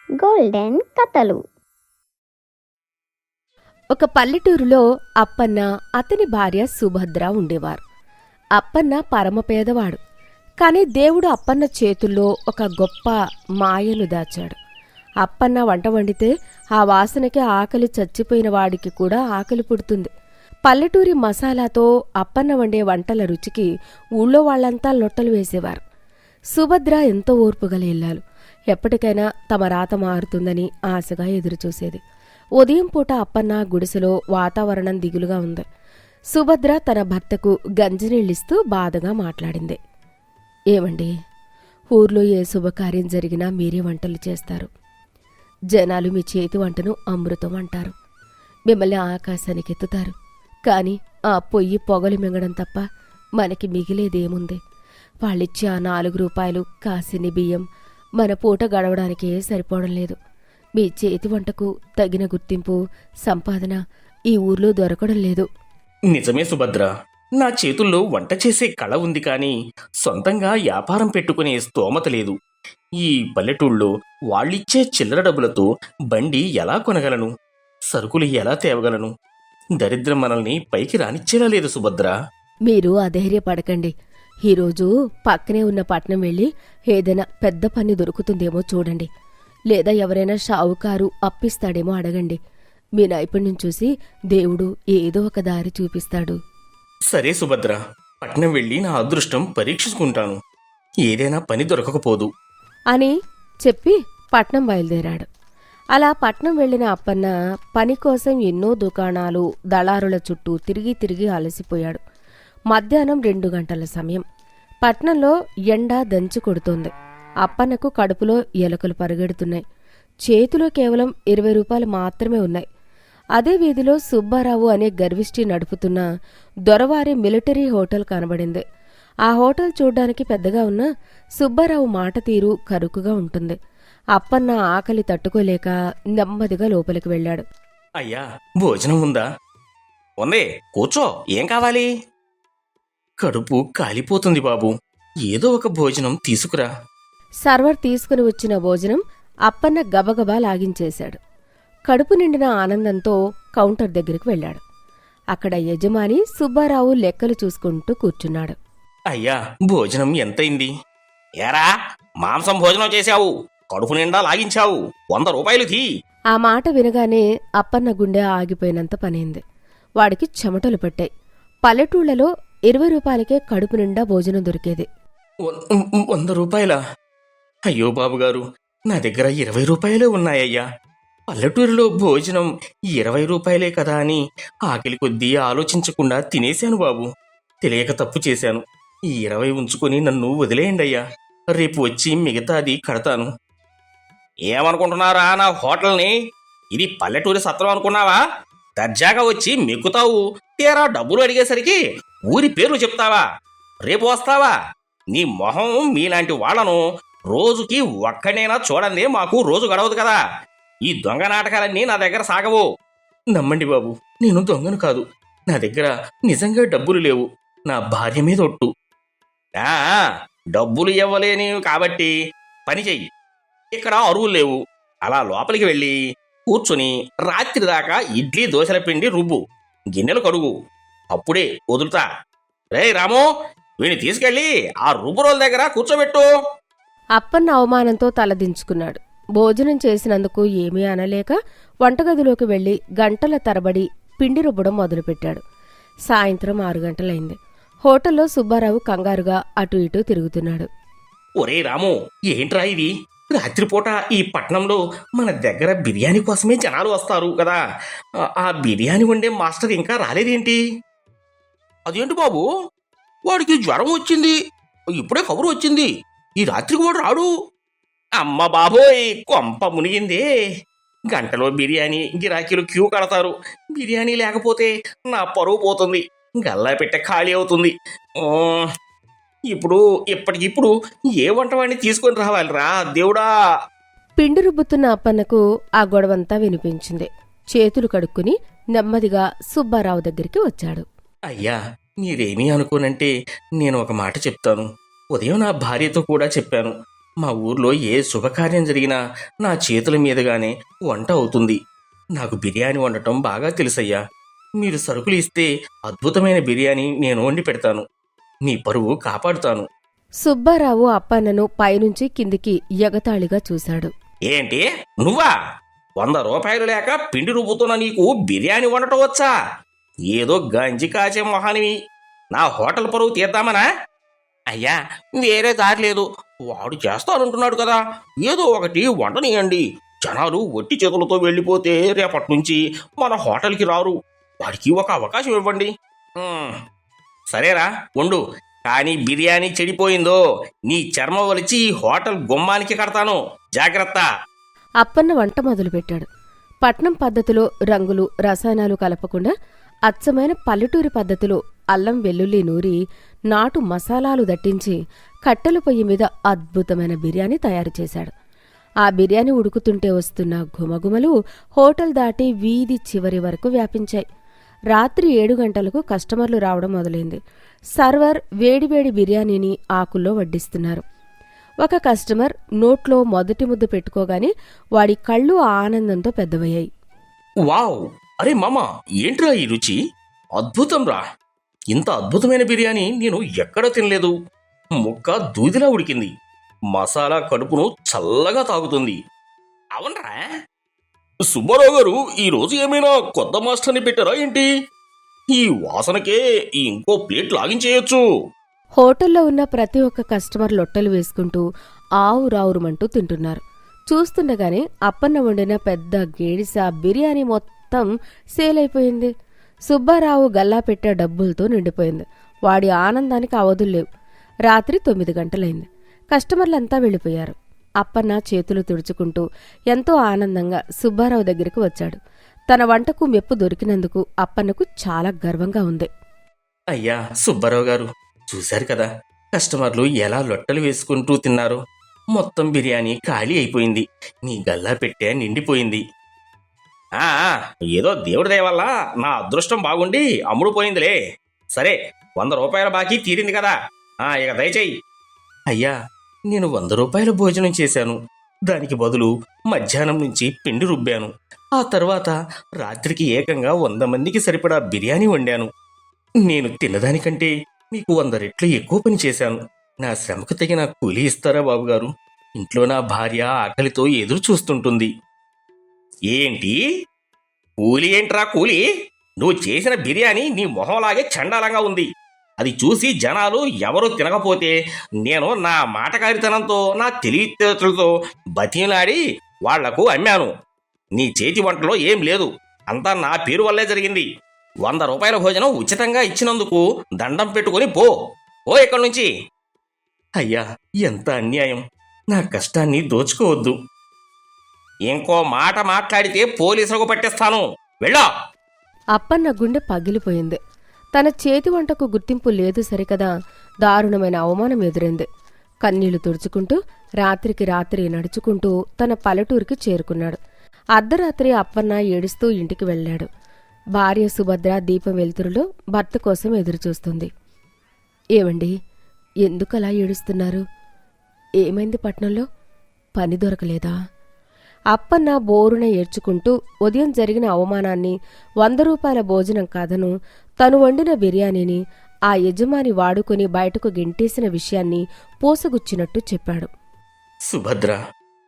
Golden కథలు. ఒక పల్లెటూరులో అప్పన్న, అతని భార్య సుభద్ర ఉండేవారు. అప్పన్న పరమ పేదవాడు. కాని దేవుడు అప్పన్న చేతుల్లో ఒక గొప్ప మాయను దాచాడు. అప్పన్న వంట వండితే ఆ వాసనకి ఆకలి చచ్చిపోయిన వాడికి కూడా ఆకలి పుడుతుంది. పల్లెటూరి మసాలాతో అప్పన్న వండే వంటల రుచికి ఊళ్ళో వాళ్లంతా లొట్టలు వేసేవారు. సుభద్ర ఎంతో ఓర్పుగల ఇల్లాలు. ఎప్పటికైనా తమ రాత మారుతుందని ఆశగా ఎదురుచూసేది. ఉదయం పూట అప్పన్న గుడిసెలో వాతావరణం దిగులుగా ఉంది. సుభద్ర తన భర్తకు గంజినీళ్ళిస్తూ బాధగా మాట్లాడింది. ఏమండి, ఊర్లో ఏ శుభకార్యం జరిగినా మీరే వంటలు చేస్తారు. జనాలు మీ చేతి వంటను అమృతం అంటారు. మిమ్మల్ని ఆకాశానికి ఎత్తుతారు. కాని ఆ పొయ్యి పొగలు మింగడం తప్ప మనకి మిగిలేదేముంది? వాళ్ళిచ్చే ఆ 4 రూపాయలు కాసిని బియ్యం మన పూట గడవడానికే సరిపోవడం లేదు. మీ చేతి వంటకు తగిన గుర్తింపు, సంపాదన ఈ ఊర్లో దొరకడం లేదు. నిజమే సుభద్ర, నా చేతుల్లో వంట చేసే కళ ఉంది కానీ సొంతంగా వ్యాపారం పెట్టుకునే స్తోమత లేదు. ఈ పల్లెటూళ్ళలో వాళ్ళిచ్చే చిల్లర డబ్బులతో బండి ఎలా కొనగలను? సరుకులు ఎలా తేవగలను? దరిద్రం మనల్ని పైకి రానిచ్చేలా లేదు సుభద్ర. మీరు అధైర్యపడకండి. ఈరోజు పక్కనే ఉన్న పట్నం వెళ్ళి ఏదైనా పెద్ద పని దొరుకుతుందేమో చూడండి. లేదా ఎవరైనా షావుకారు అప్పిస్తాడేమో అడగండి. మీ నైపుణ్యం చూసి దేవుడు ఏదో ఒక దారి చూపిస్తాడు. సరే సుభద్ర, పట్నం వెళ్ళి నా అదృష్టం పరీక్షించుకుంటాను. ఏదైనా పని దొరకకపోదు అని చెప్పి పట్నం బయలుదేరాడు. అలా పట్నం వెళ్లిన అప్పన్న పని కోసం ఎన్నో దుకాణాలు, దళారుల చుట్టూ తిరిగి తిరిగి అలసిపోయాడు. మధ్యాహ్నం 2 గంటల సమయం. పట్నంలో ఎండ దంచి కొడుతోంది. అప్పన్నకు కడుపులో ఎలకలు పరిగెడుతున్నాయి. చేతిలో కేవలం 20 రూపాయలు మాత్రమే ఉన్నాయి. అదే వీధిలో సుబ్బారావు అనే గర్విష్ఠి నడుపుతున్న దొరవారి మిలిటరీ హోటల్ కనబడింది. ఆ హోటల్ చూడ్డానికి పెద్దగా ఉన్నా సుబ్బారావు మాట తీరు కరుకుగా ఉంటుంది. అప్పన్న ఆకలి తట్టుకోలేక నెమ్మదిగా లోపలికి వెళ్ళాడు. అయ్యా, భోజనం ఉందా? ఉంది, కూర్చో. ఏం కావాలి? కడుపు కాలిపోతుంది బాబు, ఏదో ఒక భోజనం తీసుకురా. సర్వర్ తీసుకుని వచ్చిన భోజనం అప్పన్న గబగబా లాగించేశాడు. కడుపు నిండిన ఆనందంతో కౌంటర్ దగ్గరికి వెళ్ళాడు. అక్కడ యజమాని సుబ్బారావు లెక్కలు చూసుకుంటూ కూర్చున్నాడు. అయ్యా, భోజనం ఎంతైంది? ఏరా, మాంసం భోజనం చేశావు, కడుపు నిండా లాగించావు, 100 రూపాయలు తీ. ఆ మాట వినగానే అప్పన్న గుండె ఆగిపోయినంత పనైంది. వాడికి చెమటలు పట్టాయి. పల్లెటూళ్లలో 20 రూపాయలకే కడుపు నిండా భోజనం దొరికేది. 100 రూపాయలా? అయ్యో బాబుగారు, నా దగ్గర 20 రూపాయలే ఉన్నాయ్యా. పల్లెటూరులో భోజనం 20 రూపాయలే కదా అని ఆకలి కొద్దీ ఆలోచించకుండా తినేశాను బాబు. తెలియక తప్పు చేశాను. ఈ 20 ఉంచుకొని నన్ను వదిలేయండి అయ్యా. రేపు వచ్చి మిగతాది కడతాను. ఏమనుకుంటున్నారా నా హోటల్ని? ఇది పల్లెటూరి సత్రం అనుకున్నావా? దర్జాగా వచ్చి మెక్కుతావు, తీరా డబ్బులు అడిగేసరికి ఊరి పేర్లు చెప్తావా? రేపు వస్తావా? నీ మొహం మీలాంటి వాళ్లను రోజుకి ఒక్కడైనా చూడండి, మాకు రోజు గడవదు కదా. ఈ దొంగ నాటకాలన్నీ నా దగ్గర సాగవు. నమ్మండి బాబు, నేను దొంగను కాదు. నా దగ్గర నిజంగా డబ్బులు లేవు. నా భార్య మీద ఒట్టు. డబ్బులు ఇవ్వలేని కాబట్టి పని చెయ్యి. ఇక్కడ అరువులు లేవు. అలా లోపలికి వెళ్ళి కూర్చుని రాత్రి దాకా ఇడ్లీ దోశల పిండి రుబ్బు, గిన్నెలు కడుగు. అప్పుడే వదులుతా. రే రాము, వీడిని తీసుకెళ్ళి ఆ రుబ్బు రోల్ దగ్గర కూర్చోబెట్టు. అప్పన్న అవమానంతో తలదించుకున్నాడు. భోజనం చేసినందుకు ఏమీ అనలేక వంటగదిలోకి వెళ్లి గంటల తరబడి పిండి రుబ్బడం మొదలుపెట్టాడు. సాయంత్రం 6 గంటలైంది. హోటల్లో సుబ్బారావు కంగారుగా అటు ఇటూ తిరుగుతున్నాడు. ఒరే రాము, ఏంట్రా ఇది? రాత్రిపూట ఈ పట్నంలో మన దగ్గర బిర్యానీ కోసమే జనాలు వస్తారు కదా. ఆ బిర్యానీ వండే మాస్టర్ ఇంకా రాలేదేంటి? అదేంటి బాబు, వాడికి జ్వరం వచ్చింది, ఇప్పుడే కబురు వచ్చింది. ఈ రాత్రికి వాడు రాడు. అమ్మ బాబోయ్, కొంప మునిగింది. గంటలో బిర్యానీ గిరాకీలు క్యూ కడతారు. బిర్యానీ లేకపోతే నా పరువు పోతుంది, గల్లా పెట్టే ఖాళీ అవుతుంది. ఇప్పటికిప్పుడు ఏ వంటవాడిని తీసుకొని రావాలిరా దేవుడా? పిండి రుబ్బుతున్న అప్పన్నకు ఆ గొడవంతా వినిపించింది. చేతులు కడుక్కుని నెమ్మదిగా సుబ్బారావు దగ్గరికి వచ్చాడు. అయ్యా, మీరేమీ అనుకోనంటే నేను ఒక మాట చెప్తాను. ఉదయం నా భార్యతో కూడా చెప్పాను. మా ఊర్లో ఏ శుభకార్యం జరిగినా నా చేతుల మీదుగానే వంట అవుతుంది. నాకు బిర్యానీ వండటం బాగా తెలుసయ్యా. మీరు సరుకులు ఇస్తే అద్భుతమైన బిర్యానీ నేను వండి పెడతాను. మీ పరువు కాపాడుతాను. సుబ్బారావు అప్పన్నను పైనుంచి కిందికి ఎగతాళిగా చూశాడు. ఏంటి నువ్వా? 100 రూపాయలు లేక పిండి రుబ్బుతున్న నీకు బిర్యానీ వండటం వచ్చా? ఏదో గంజి కాచే మొహానివి. నా హోటల్ పరువు తీద్దామనా? అయ్యా, వేరే దారి లేదు. వాడు చేస్తానంటున్నాడు కదా, ఏదో ఒకటి వంటనియండి. జనాలు ఒట్టి చేతులతో వెళ్ళిపోతే రేపటి నుంచి మన హోటల్కి రారు. వాడికి ఒక అవకాశం ఇవ్వండి. సరేరా వండు, కానీ బిర్యానీ చెడిపోయిందో నీ చర్మం వలిచి హోటల్ గుమ్మానికి కడతాను, జాగ్రత్త. అప్పన్న వంట మొదలుపెట్టాడు. పట్నం పద్ధతిలో రంగులు రసాయనాలు కలపకుండా అచ్చమైన పల్లెటూరి పద్ధతిలో అల్లం వెల్లుల్లి నూరి నాటు మసాలాలు దట్టించి కట్టెల పొయ్యి మీద అద్భుతమైన బిర్యానీ తయారు చేశాడు. ఆ బిర్యానీ ఉడుకుతుంటే వస్తున్న ఘుమఘుమలు హోటల్ దాటి వీధి చివరి వరకు వ్యాపించాయి. రాత్రి 7 గంటలకు కస్టమర్లు రావడం మొదలైంది. సర్వర్ వేడివేడి బిర్యానీని ఆకుల్లో వడ్డిస్తున్నారు. ఒక కస్టమర్ నోట్లో మొదటి ముద్ద పెట్టుకోగానే వాడి కళ్ళు ఆనందంతో పెద్దవయ్యాయి. వావ్! అరే మామ, ఏంట్రా ఈ రుచి? అద్భుతం రా! ఇంత అద్భుతమైన బిర్యానీ నేను ఎక్కడా తినలేదు. ముక్క దూదిలా ఉడికింది. మసాలా కడుపును చల్లగా తాగుతుంది. అవునరా? సుబ్బారావు గారు, ఈరోజు ఏమైనా కొత్త మాస్టర్ని పెట్టారా ఏంటి? ఈ వాసనకే ఇంకో ప్లేట్ లాగించేయొచ్చు. హోటల్లో ఉన్న ప్రతి ఒక్క కస్టమర్ లొట్టలు వేసుకుంటూ ఆవురావురుమంటూ తింటున్నారు. చూస్తుండగానే అప్పన్న వండిన పెద్ద గేడిస బిర్యానీ మొత్తం సేల్ అయిపోయింది. సుబ్బారావు గల్లా పెట్టే డబ్బులతో నిండిపోయింది. వాడి ఆనందానికి అవధుల్లేవు. రాత్రి 9 గంటలైంది. కస్టమర్లంతా వెళ్ళిపోయారు. అప్పన్న చేతులు తుడుచుకుంటూ ఎంతో ఆనందంగా సుబ్బారావు దగ్గరికి వచ్చాడు. తన వంటకు మెప్పు దొరికినందుకు అప్పన్నకు చాలా గర్వంగా ఉంది. అయ్యా సుబ్బారావు గారు, చూశారు కదా కస్టమర్లు ఎలా లొట్టలు వేసుకుంటూ తిన్నారో. మొత్తం బిర్యానీ ఖాళీ అయిపోయింది. నీ గల్లా పెట్టే నిండిపోయింది. ఏదో దేవుడి దయ వల్ల నా అదృష్టం బాగుండి అమ్ముడు పోయిందిలే. సరే, 100 రూపాయల బాకీ తీరింది కదా, ఇక దయచేయి. అయ్యా, నేను 100 రూపాయల భోజనం చేశాను. దానికి బదులు మధ్యాహ్నం నుంచి పిండి రుబ్బాను. ఆ తర్వాత రాత్రికి ఏకంగా 100 మందికి సరిపడా బిర్యానీ వండాను. నేను తిన్నదానికంటే మీకు 100 రెట్లు ఎక్కువ పని చేశాను. నా శ్రమకు తగిన కూలీ ఇస్తారా బాబుగారు? ఇంట్లో నా భార్య ఆకలితో ఎదురు చూస్తుంటుంది. ఏంటి కూలీ? ఏంట్రా కూలీ? నువ్వు చేసిన బిర్యానీ నీ మొహంలాగే చండాలంగా ఉంది. అది చూసి జనాలు ఎవరూ తినకపోతే నేను నా మాటకారితనంతో నా తెలివితేటలతో బతిలాడి వాళ్లకు అమ్మాను. నీ చేతి వంటలో ఏం లేదు, అంతా నా పేరు వల్లే జరిగింది. 100 రూపాయల భోజనం ఉచితంగా ఇచ్చినందుకు దండం పెట్టుకుని పో ఇక్కడి నుంచి. అయ్యా, ఎంత అన్యాయం! నా కష్టాన్ని దోచుకోవద్దు. ఇంకో మాట మాట్లాడితే పోలీసులకు పట్టిస్తాను, వెళ్ళా. అప్పన్న గుండె పగిలిపోయింది. తన చేతి వంటకు గుర్తింపు లేదు సరికదా, దారుణమైన అవమానం ఎదురైంది. కన్నీళ్లు తుడుచుకుంటూ రాత్రికి రాత్రి నడుచుకుంటూ తన పల్లెటూరికి చేరుకున్నాడు. అర్ధరాత్రి అప్పన్న ఏడుస్తూ ఇంటికి వెళ్లాడు. భార్య సుభద్ర దీపం వెలుతురులో భర్త కోసం ఎదురుచూస్తుంది. ఏమండి, ఎందుకలా ఏడుస్తున్నారు? ఏమైంది? పట్నంలో పని దొరకలేదా? అప్పన్న బోరున ఏడ్చుకుంటూ ఉదయం జరిగిన అవమానాన్ని, 100 రూపాయల భోజనం కాదను తను వండిన బిర్యానీని ఆ యజమాని వాడుకుని బయటకు గెంటేసిన విషయాన్ని పోసగుచ్చినట్టు చెప్పాడు. సుభద్ర,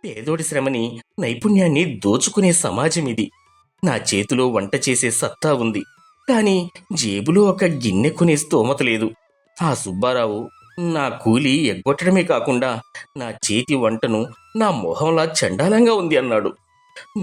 పేదోడి శ్రమని, నైపుణ్యాన్ని దోచుకునే సమాజం ఇది. నా చేతిలో వంట చేసే సత్తా ఉంది, కాని జేబులో ఒక గిన్నె కొనే స్తోమత లేదు. ఆ సుబ్బారావు నా కూలి ఎగ్గొట్టడమే కాకుండా నా చేతి వంటను నా మొహంలా చండాలంగా ఉంది అన్నాడు.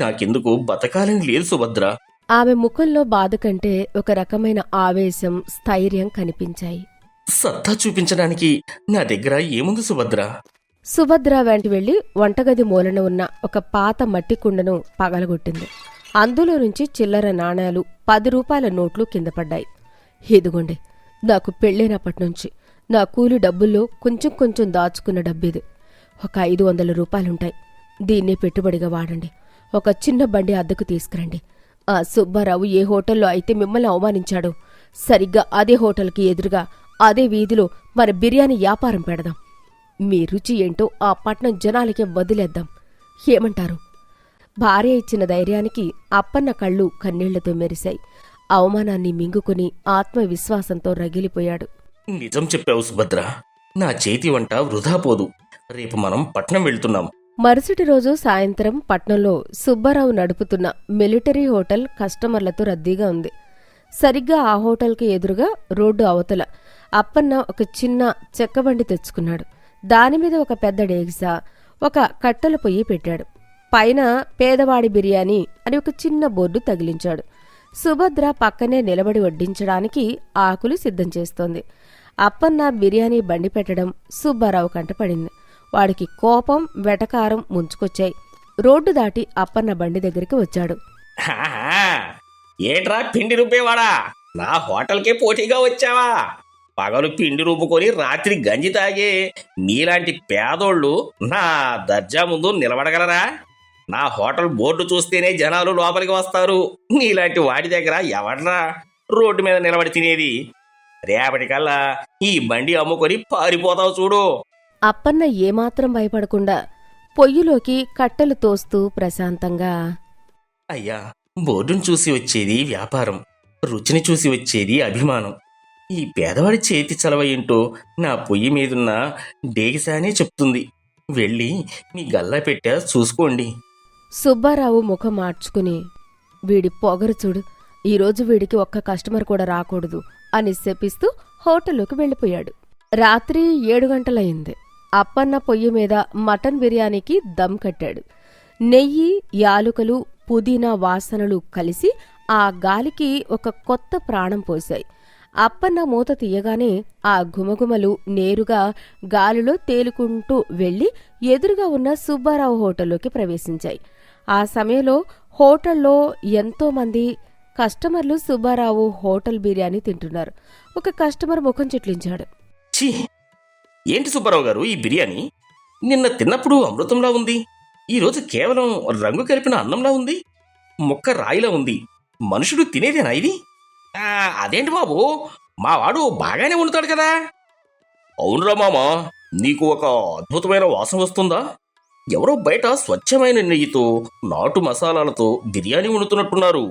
నాకెందుకు బతకాలని లేదు సుభద్ర. ఆమె ముఖంలో బాధ కంటే ఒక రకమైన ఆవేశం, స్థైర్యం కనిపించాయి. సత్తా చూపించడానికి నా దగ్గర ఏముంది సుభద్ర? సుభద్ర వెంట వెళ్లి వంటగది మూలన ఉన్న ఒక పాత మట్టి కుండను పగలగొట్టింది. అందులో నుంచి చిల్లర నాణేలు, 10 రూపాయల నోట్లు కింద పడ్డాయి. ఇదిగోండి, నాకు పెళ్ళైనప్పటినుంచి నా కూలి డబ్బుల్లో కొంచెం కొంచెం దాచుకున్న డబ్బిది. ఒక 500 రూపాయలుంటాయి. దీన్నే పెట్టుబడిగా వాడండి. ఒక చిన్న బండి అద్దెకు తీసుకురండి. ఆ సుబ్బారావు ఏ హోటల్లో అయితే మిమ్మల్ని అవమానించాడో సరిగ్గా అదే హోటల్కి ఎదురుగా అదే వీధిలో మన బిర్యానీ వ్యాపారం పెడదాం. మీ రుచి ఏంటో ఆ పట్నం జనాలకే వదిలేద్దాం. ఏమంటారు? భార్య ఇచ్చిన ధైర్యానికి అప్పన్న కళ్ళు కన్నీళ్లతో మెరిశాయి. అవమానాన్ని మింగుకుని ఆత్మవిశ్వాసంతో రగిలిపోయాడు. నిజం చెప్పావు సుభద్ర. నా చేతి వంట వృధా పోదు. రేపు మనం పట్నం వెళ్తున్నాం. మరుసటి రోజు సాయంత్రం పట్నంలో సుబ్బారావు నడుపుతున్న మిలిటరీ హోటల్ కస్టమర్లతో రద్దీగా ఉంది. సరిగ్గా ఆ హోటల్కి ఎదురుగా రోడ్డు అవతల అప్పన్న ఒక చిన్న చెక్కబండి తెచ్చుకున్నాడు. దానిమీద ఒక పెద్ద డేగిసా, ఒక కట్టెల పొయ్యి పెట్టాడు. పైన పేదవాడి బిర్యానీ అని ఒక చిన్న బోర్డు తగిలించాడు. సుభద్ర పక్కనే నిలబడి వడ్డించడానికి ఆకులు సిద్ధం చేస్తోంది. అప్పన్న బిర్యానీ బండి పెట్టడం సుబ్బారావు కంటపడింది. వాడికి కోపం, వెటకారం ముంచుకొచ్చాయి. రోడ్డు దాటి అప్పన్న బండి దగ్గరికి వచ్చాడు. ఏంట్రా పిండి రూపేవాడా? నా హోటల్కే పోటీగా వచ్చావా? పగలు పిండి రూపుకొని రాత్రి గంజి తాగే నీలాంటి పేదోళ్ళు నా దర్జా ముందు నిలబడగలరా? నా హోటల్ బోర్డు చూస్తేనే జనాలు లోపలికి వస్తారు. నీలాంటి వాడి దగ్గర ఎవడ్రా రోడ్డు మీద నిలబడి తినేది? రేపటికల్లా ఈ బండి అమ్ముకొని పారిపోతావు చూడు. అప్పన్న ఏమాత్రం భయపడకుండా పొయ్యిలోకి కట్టెలు తోస్తూ ప్రశాంతంగా, అయ్యా, బోర్డును చూసి వచ్చేది వ్యాపారం, రుచిని చూసి వచ్చేది అభిమానం. ఈ పేదవాడి చేతి చలవ ఏంటో నా పొయ్యి మీదున్న డేగిసానే చెప్తుంది. వెళ్ళి మీ గల్లా పెట్టా చూసుకోండి. సుబ్బారావు ముఖం మార్చుకుని, వీడి పొగరు చూడు, ఈరోజు వీడికి ఒక్క కస్టమర్ కూడా రాకూడదు అని శపిస్తూ హోటల్లోకి వెళ్ళిపోయాడు. రాత్రి 7 గంటలయింది. అప్పన్న పొయ్యి మీద మటన్ బిర్యానీకి దమ్ కట్టాడు. నెయ్యి, యాలుకలు, పుదీనా వాసనలు కలిసి ఆ గాలికి ఒక కొత్త ప్రాణం పోశాయి. అప్పన్న మూత తీయగానే ఆ గుమగుమలు నేరుగా గాలిలో తేలుకుంటూ వెళ్లి ఎదురుగా ఉన్న సుబ్బారావు హోటల్లోకి ప్రవేశించాయి. ఆ సమయంలో హోటల్లో ఎంతోమంది కస్టమర్లు సుబ్బారావు హోటల్ బిర్యానీ తింటున్నారు. ఒక కస్టమర్ ముఖం చిట్లించాడు. ఛీ, ఏంటి సుబ్బారావు గారు ఈ బిర్యానీ? నిన్న తిన్నప్పుడు అమృతంలా ఉంది. ఈరోజు కేవలం రంగు కలిపిన అన్నంలా ఉంది. ముక్క రాయిలా ఉంది. మనుషుడు తినేదేనా ఇది? అదేంటి బాబు, మా వాడు బాగానే వండుతాడు కదా. అవునురా మామా, నీకు ఒక అద్భుతమైన వాసన వస్తుందా? ఎవరో బయట స్వచ్ఛమైన నెయ్యితో, నాటు మసాలాలతో బిర్యానీ వండుతున్నట్టున్నారు.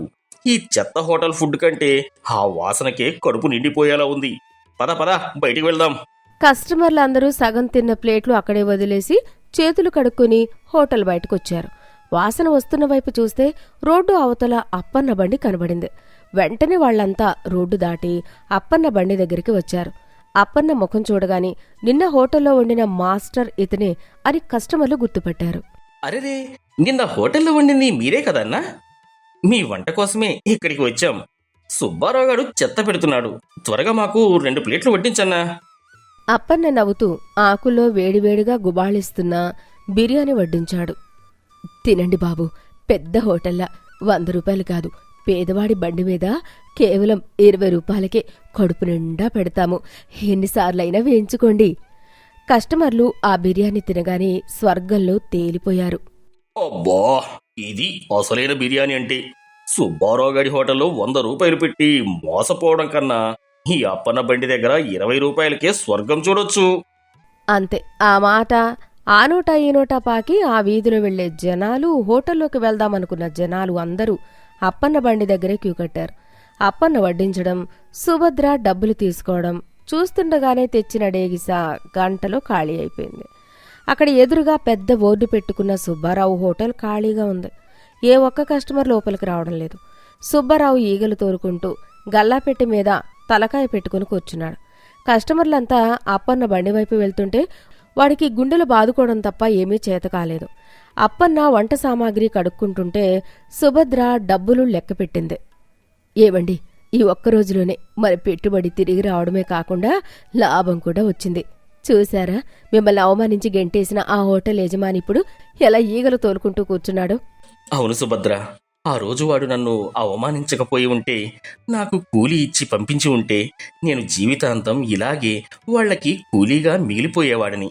ఈ చెత్త హోటల్ ఫుడ్ కంటే ఆ వాసనకే కడుపు నిండిపోయేలా ఉంది. పద పద, బయటికి వెళ్దాం. కస్టమర్లందరూ సగం తిన్న ప్లేట్లు అక్కడే వదిలేసి చేతులు కడుక్కుని హోటల్ బయటకొచ్చారు. వాసన వస్తున్న వైపు చూస్తే రోడ్డు అవతల అప్పన్న బండి కనబడింది. వెంటనే వాళ్లంతా రోడ్డు దాటి అప్పన్న బండి దగ్గరికి వచ్చారు. అప్పన్న ముఖం చూడగాని నిన్న హోటల్లో వండిన మాస్టర్ ఇతనే అని కస్టమర్లు గుర్తుపట్టారు. అరెరే, నిన్న హోటల్లో వండింది మీరే కదన్నా? మీ వంట కోసమే ఇక్కడికి వచ్చాం. సుబ్బారావు గారు చెత్త పెడుతున్నాడు. త్వరగా మాకు 2 ప్లేట్లు వడ్డించన్నా. అప్పన్న నవ్వుతూ ఆకుల్లో వేడివేడిగా గుబాళిస్తున్న బిర్యానీ వడ్డించాడు. తినండి బాబు, పెద్ద హోటల్లా 100 రూపాయలు కాదు, పేదవాడి బండి మీద కేవలం 20 రూపాయలకే కడుపు నిండా పెడతాము. ఎన్నిసార్లైనా వేయించుకోండి. కస్టమర్లు ఆ బిర్యానీ తినగానే స్వర్గంలో తేలిపోయారు. అబ్బా, ఇది అసలైన బిర్యానీ అంటే. సుబ్బారావు గారి హోటల్లో 100 రూపాయలు పెట్టి మోసపోవడం కన్నా ఈ అప్పన్న బండి దగ్గర 20 రూపాయలకే స్వర్గం చూడొచ్చు. అంతే. ఆ మాట ఆ నోటా ఈ నోటా పాకి ఆ వీధిలో వెళ్లే జనాలు, హోటల్లోకి వెళ్దామనుకున్న జనాలు అందరూ అప్పన్న బండి దగ్గరే క్యూ కట్టారు. అప్పన్న వడ్డించడం, సుభద్ర డబ్బులు తీసుకోవడం చూస్తుండగానే తెచ్చిన డేగిసా గంటలో ఖాళీ అయిపోయింది. అక్కడ ఎదురుగా పెద్ద బోర్డు పెట్టుకున్న సుబ్బారావు హోటల్ ఖాళీగా ఉంది. ఏ ఒక్క కస్టమర్ లోపలికి రావడం లేదు. సుబ్బారావు ఈగలు తోరుకుంటూ గల్లాపెట్టి మీద తలకాయ పెట్టుకుని కూర్చున్నాడు. కస్టమర్లంతా అప్పన్న బండి వైపు వెళ్తుంటే వాడికి గుండెలు బాదుకోవడం తప్ప ఏమీ చేత కాలేదు. అప్పన్న వంట సామాగ్రి కడుక్కుంటుంటే సుభద్ర డబ్బులు లెక్కపెట్టింది. ఏవండి, ఈ ఒక్కరోజులోనే మన పెట్టుబడి తిరిగి రావడమే కాకుండా లాభం కూడా వచ్చింది. చూశారా, మిమ్మల్ని అవమానించి గెంటేసిన ఆ హోటల్ యజమాని ఇప్పుడు ఎలా ఈగలు తోలుకుంటూ కూర్చున్నాడు. అవును సుభద్ర, ఆ రోజు వాడు నన్ను అవమానించకపోయి ఉంటే, నాకు కూలీ ఇచ్చి పంపించి ఉంటే నేను జీవితాంతం ఇలాగే వాళ్లకి కూలీగా మిగిలిపోయేవాడిని.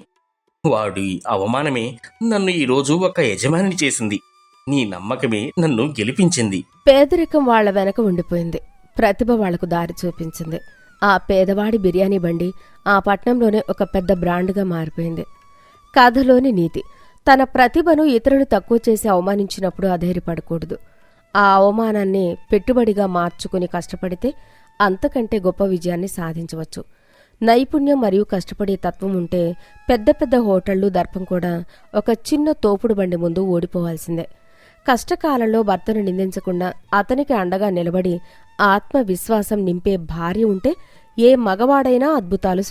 వాడి అవమానమే నన్ను ఈరోజు ఒక యజమానిని చేసింది. నీ నమ్మకమే నన్ను గెలిపించింది. పేదరికం వాళ్ల వెనక ఉండిపోయింది. ప్రతిభ వాళ్లకు దారి చూపించింది. ఆ పేదవాడి బిర్యానీ బండి ఆ పట్నంలోనే ఒక పెద్ద బ్రాండ్గా మారిపోయింది. కథలోని నీతి: తన ప్రతిభను ఇతరులు తక్కువ చేసి అవమానించినప్పుడు అధైర్యపడకూడదు. ఆ అవమానాన్ని పెట్టుబడిగా మార్చుకుని కష్టపడితే అంతకంటే గొప్ప విజయాన్ని సాధించవచ్చు. నైపుణ్యం మరియు కష్టపడే తత్వం ఉంటే పెద్ద పెద్ద హోటళ్లు, దర్పం కూడా ఒక చిన్న తోపుడు బండి ముందు ఓడిపోవాల్సిందే. కష్టకాలంలో భర్తను నిందించకుండా అతనికి అండగా నిలబడి ఆత్మవిశ్వాసం నింపే భార్య ఉంటే ఏ మగవాడైనా అద్భుతాలు